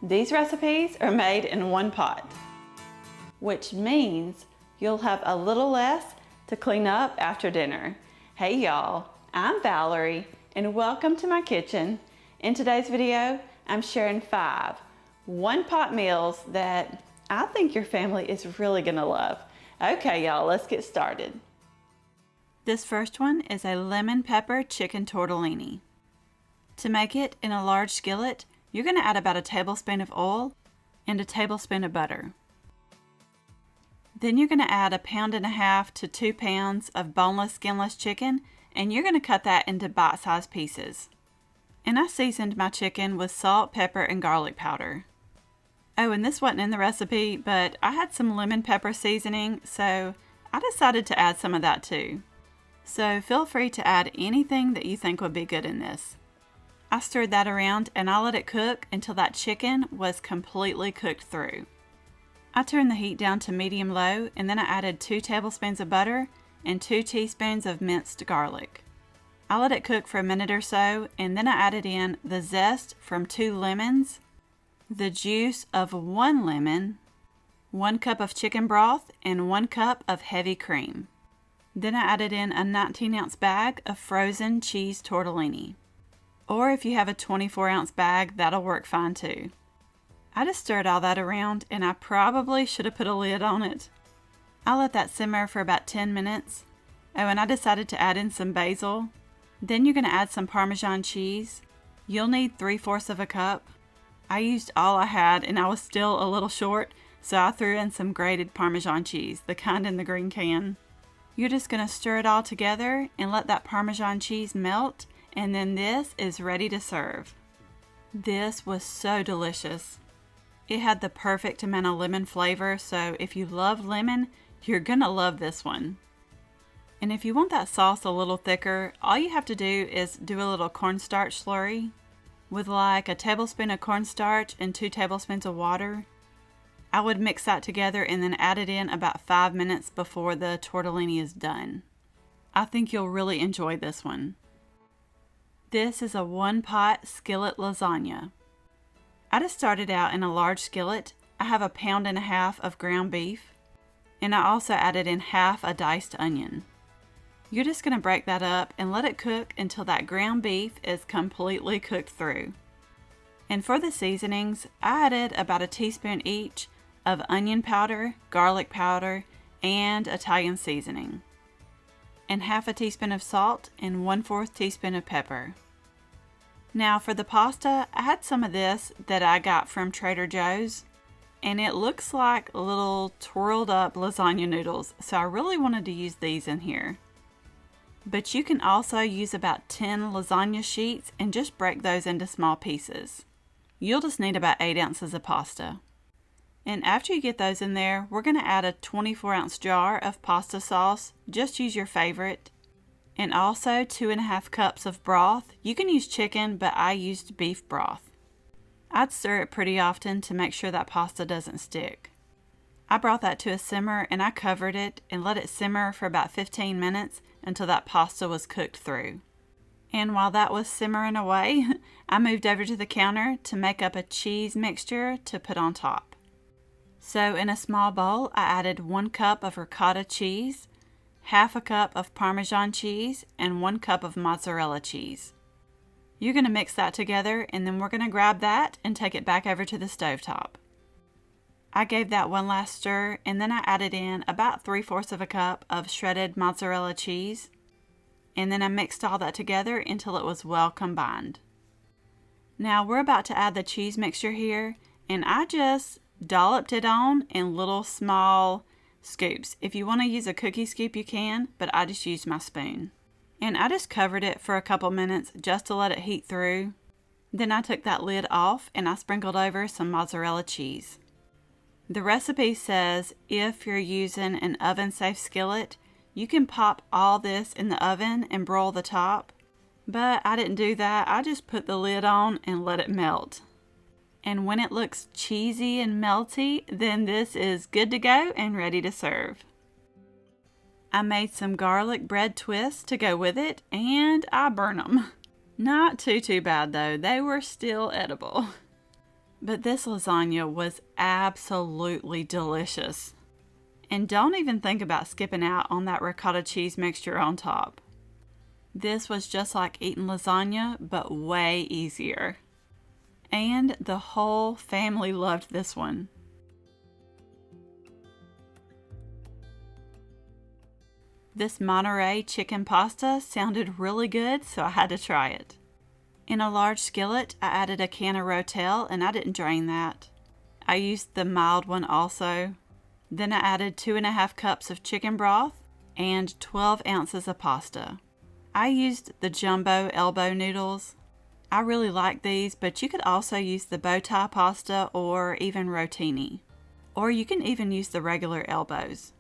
These recipes are made in one pot, which means you'll have a little less to clean up after dinner. Hey y'all, I'm Valerie and welcome to my kitchen. In today's video, I'm sharing 5 one-pot meals that I think your family is really gonna love. Okay y'all, let's get started. This first one is a lemon pepper chicken tortellini. To make it in a large skillet, you're going to add about a tablespoon of oil and a tablespoon of butter. Then you're going to add 1.5 pounds to 2 pounds of boneless, skinless chicken, and you're going to cut that into bite-sized pieces. And I seasoned my chicken with salt, pepper, and garlic powder. Oh, and this wasn't in the recipe, but I had some lemon pepper seasoning, so I decided to add some of that too. So feel free to add anything that you think would be good in this. I stirred that around and I let it cook until that chicken was completely cooked through. I turned the heat down to medium-low and then I added 2 tablespoons of butter and 2 teaspoons of minced garlic. I let it cook for a minute or so and then I added in the zest from 2 lemons, the juice of 1 lemon, 1 cup of chicken broth, and 1 cup of heavy cream. Then I added in a 19-ounce bag of frozen cheese tortellini. Or if you have a 24-ounce bag, that'll work fine too. I just stirred all that around and I probably should have put a lid on it. I let that simmer for about 10 minutes. Oh, and I decided to add in some basil. Then you're going to add some Parmesan cheese. You'll need 3/4 of a cup. I used all I had and I was still a little short, so I threw in some grated Parmesan cheese, the kind in the green can. You're just going to stir it all together and let that Parmesan cheese melt, and then this is ready to serve. This was so delicious. It had the perfect amount of lemon flavor, so if you love lemon, you're going to love this one. And if you want that sauce a little thicker, all you have to do is do a little cornstarch slurry with like a tablespoon of cornstarch and 2 tablespoons of water. I would mix that together and then add it in about 5 minutes before the tortellini is done. I think you'll really enjoy this one. This is a one-pot skillet lasagna. I just started out in a large skillet. I have 1.5 pounds of ground beef, and I also added in half a diced onion. You're just going to break that up and let it cook until that ground beef is completely cooked through. And for the seasonings, I added about a teaspoon each of onion powder, garlic powder, and Italian seasoning, and half a teaspoon of salt and 1/4 teaspoon of pepper. Now for the pasta, I had some of this that I got from Trader Joe's, and it looks like little twirled up lasagna noodles, so I really wanted to use these in here. But you can also use about 10 lasagna sheets and just break those into small pieces. You'll just need about 8 ounces of pasta. And after you get those in there, we're going to add a 24-ounce jar of pasta sauce. Just use your favorite. And also 2.5 cups of broth. You can use chicken, but I used beef broth. I'd stir it pretty often to make sure that pasta doesn't stick. I brought that to a simmer and I covered it and let it simmer for about 15 minutes until that pasta was cooked through. And while that was simmering away, I moved over to the counter to make up a cheese mixture to put on top. So in a small bowl, I added 1 cup of ricotta cheese, half a cup of Parmesan cheese, and 1 cup of mozzarella cheese. You're going to mix that together and then we're going to grab that and take it back over to the stovetop. I gave that one last stir and then I added in about 3/4 of a cup of shredded mozzarella cheese. And then I mixed all that together until it was well combined. Now we're about to add the cheese mixture here, and I just dolloped it on in little small scoops. If you want to use a cookie scoop you can, but I just used my spoon. And I just covered it for a couple minutes just to let it heat through. Then I took that lid off and I sprinkled over some mozzarella cheese. The recipe says if you're using an oven-safe skillet, you can pop all this in the oven and broil the top, but I didn't do that. I just put the lid on and let it melt. And when it looks cheesy and melty, then this is good to go and ready to serve. I made some garlic bread twists to go with it, and I burned them. Not too bad though, they were still edible. But this lasagna was absolutely delicious. And don't even think about skipping out on that ricotta cheese mixture on top. This was just like eating lasagna, but way easier. And the whole family loved this one. This Monterey chicken pasta sounded really good, so I had to try it. In a large skillet, I added a can of Rotel, and I didn't drain that. I used the mild one also. Then I added 2.5 cups of chicken broth and 12 ounces of pasta. I used the jumbo elbow noodles. I really like these, but you could also use the bow tie pasta or even rotini. Or you can even use the regular elbows.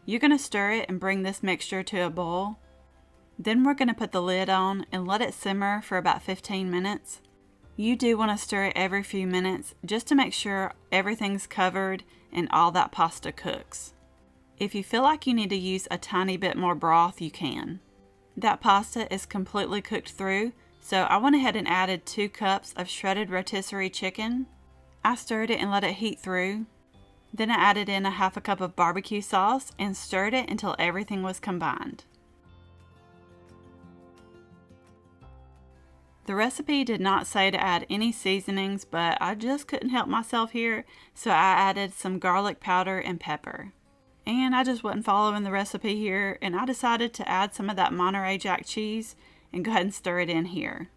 You're going to stir it and bring this mixture to a boil. Then we're going to put the lid on and let it simmer for about 15 minutes. You do want to stir it every few minutes just to make sure everything's covered and all that pasta cooks. If you feel like you need to use a tiny bit more broth, you can. That pasta is completely cooked through, so I went ahead and added 2 cups of shredded rotisserie chicken. I stirred it and let it heat through. Then I added in a 1/2 cup of barbecue sauce and stirred it until everything was combined. The recipe did not say to add any seasonings, but I just couldn't help myself here, so I added some garlic powder and pepper. And I just wasn't following the recipe here, and I decided to add some of that Monterey Jack cheese and go ahead and stir it in here.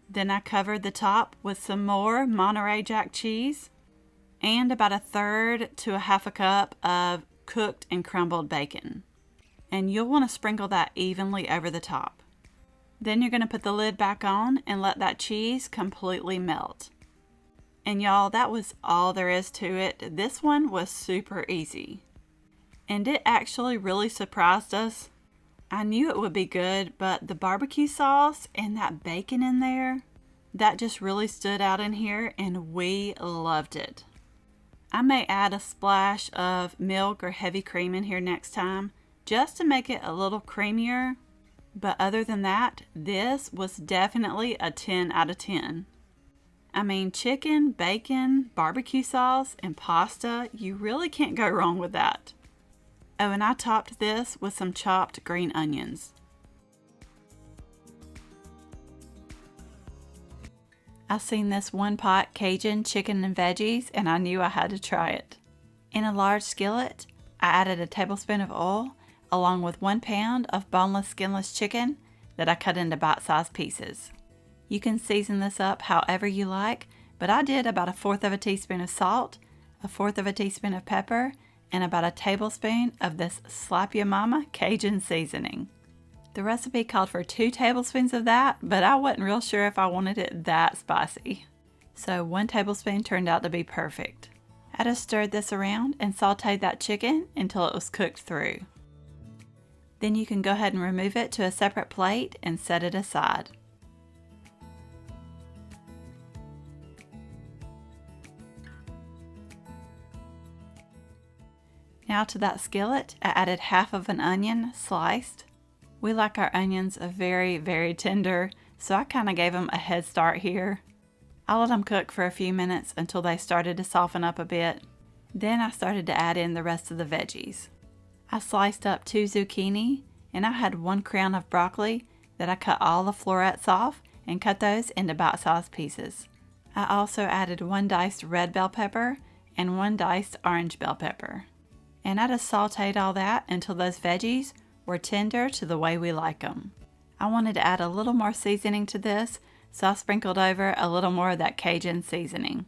Then I covered the top with some more Monterey Jack cheese and about 1/3 to a 1/2 cup of cooked and crumbled bacon. And you'll want to sprinkle that evenly over the top. Then you're going to put the lid back on and let that cheese completely melt. And y'all, that was all there is to it. This one was super easy. And it actually really surprised us. I knew it would be good, but the barbecue sauce and that bacon in there, that just really stood out in here, and we loved it. I may add a splash of milk or heavy cream in here next time, just to make it a little creamier. But other than that, this was definitely a 10 out of 10. I mean, chicken, bacon, barbecue sauce, and pasta, you really can't go wrong with that. Oh, and I topped this with some chopped green onions. I seen this one pot Cajun chicken and veggies, and I knew I had to try it. In a large skillet, I added a tablespoon of oil along with 1 pound of boneless skinless chicken that I cut into bite-sized pieces. You can season this up however you like, but I did about 1/4 teaspoon of salt, 1/4 teaspoon of pepper, and about a tablespoon of this Slap Ya Mama Cajun seasoning. The recipe called for 2 tablespoons of that, but I wasn't real sure if I wanted it that spicy. So 1 tablespoon turned out to be perfect. I just stirred this around and sauteed that chicken until it was cooked through. Then you can go ahead and remove it to a separate plate and set it aside. Now to that skillet, I added 1/2 of an onion sliced. We like our onions very, very tender, so I kind of gave them a head start here. I let them cook for a few minutes until they started to soften up a bit. Then I started to add in the rest of the veggies. I sliced up 2 zucchini, and I had 1 crown of broccoli that I cut all the florets off and cut those into bite-sized pieces. I also added 1 diced red bell pepper and 1 diced orange bell pepper. And I just sauteed all that until those veggies were tender to the way we like them. I wanted to add a little more seasoning to this, so I sprinkled over a little more of that Cajun seasoning.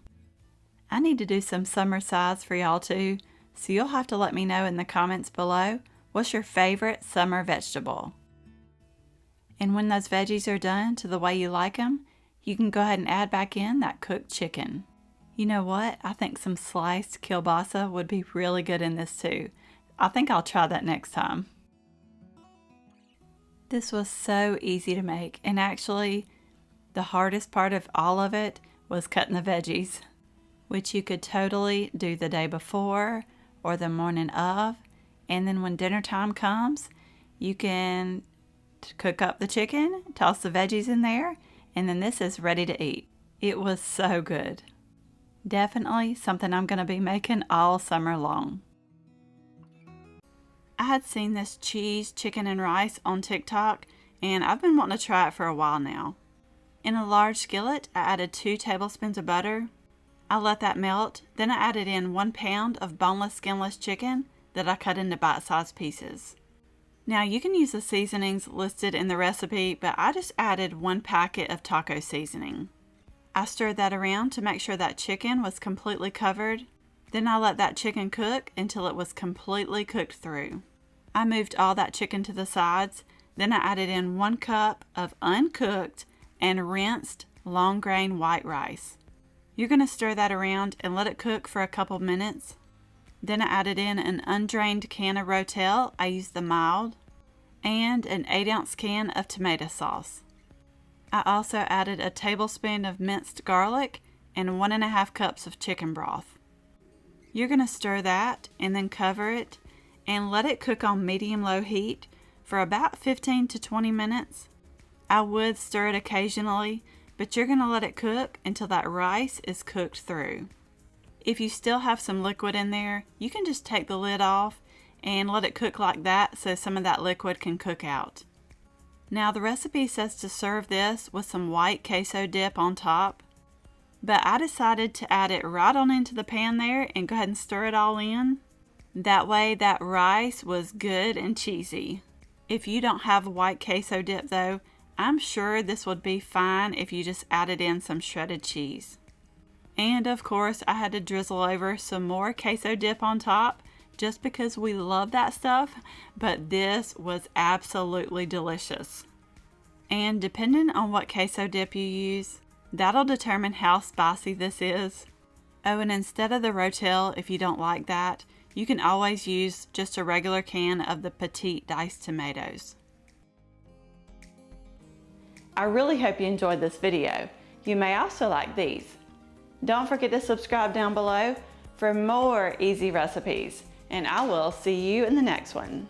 I need to do some summer sides for y'all too, so you'll have to let me know in the comments below what's your favorite summer vegetable. And when those veggies are done to the way you like them, you can go ahead and add back in that cooked chicken. You know what? I think some sliced kielbasa would be really good in this too. I think I'll try that next time. This was so easy to make, and actually the hardest part of all of it was cutting the veggies, which you could totally do the day before or the morning of, and then when dinner time comes, you can cook up the chicken, toss the veggies in there, and then this is ready to eat. It was so good. Definitely something I'm going to be making all summer long. I had seen this cheese, chicken, and rice on TikTok, and I've been wanting to try it for a while now. In a large skillet, I added 2 tablespoons of butter. I let that melt, then I added in 1 pound of boneless, skinless chicken that I cut into bite-sized pieces. Now you can use the seasonings listed in the recipe, but I just added 1 packet of taco seasoning. I stirred that around to make sure that chicken was completely covered. Then I let that chicken cook until it was completely cooked through. I moved all that chicken to the sides. Then I added in 1 cup of uncooked and rinsed long grain white rice. You're going to stir that around and let it cook for a couple minutes. Then I added in an undrained can of Rotel, I used the mild, and an 8-ounce can of tomato sauce. I also added a tablespoon of minced garlic and 1.5 cups of chicken broth. You're going to stir that and then cover it and let it cook on medium-low heat for about 15 to 20 minutes. I would stir it occasionally, but you're going to let it cook until that rice is cooked through. If you still have some liquid in there, you can just take the lid off and let it cook like that so some of that liquid can cook out. Now the recipe says to serve this with some white queso dip on top, but I decided to add it right on into the pan there and go ahead and stir it all in. That way that rice was good and cheesy. If you don't have white queso dip though, I'm sure this would be fine if you just added in some shredded cheese. And of course I had to drizzle over some more queso dip on top just because we love that stuff, but this was absolutely delicious. And depending on what queso dip you use, that'll determine how spicy this is. Oh, and instead of the Rotel, if you don't like that, you can always use just a regular can of the petite diced tomatoes. I really hope you enjoyed this video. You may also like these. Don't forget to subscribe down below for more easy recipes, and I will see you in the next one.